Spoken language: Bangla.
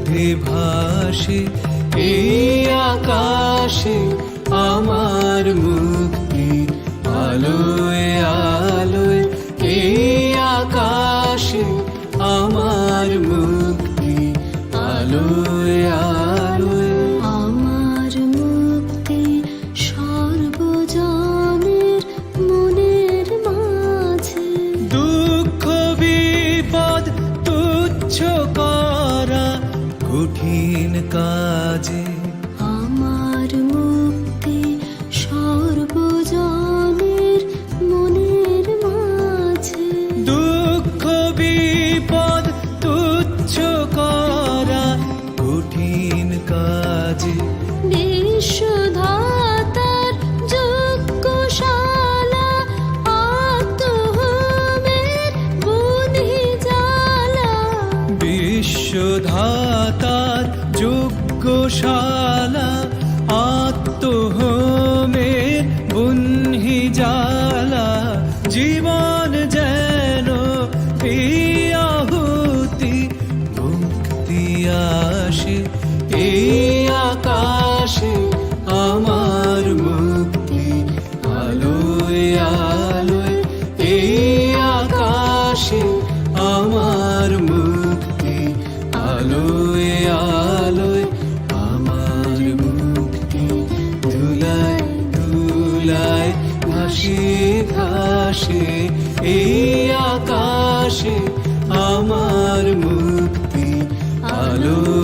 দুধে ভাসে এই আকাশে আমার মুক্তি আলোয় আলোয় এই আকাশে আমার মুক্তি আলোয় আলোয় আমার মুক্তি সর্বজনের মনের মাঝে দুঃখ বিপদ তুচ্ছ করা কঠিন কাজে আমার মুক্তি সর্বজনের মনের মাঝে দুঃখ বিপদ তুচ্ছ করা কঠিন কাজে বিশ্বধাতার যজ্ঞশালা আত্মহোমের বুনি জ্বালা বিশ্বধাতার যজ্ঞশালা আত্মহোমের বহ্নি জ্বালা জীবন যেন এই আহুতি মুক্তি আসে এই আকাশে আমার মুক্তি আলোয় আলোয় এই আকাশে আমার মুক্তি আলোয় আলোয় আমার মুক্তি ধুলায় ধুলায় ভাসে ভাসে এই আকাশে আমার মুক্তি আলোয়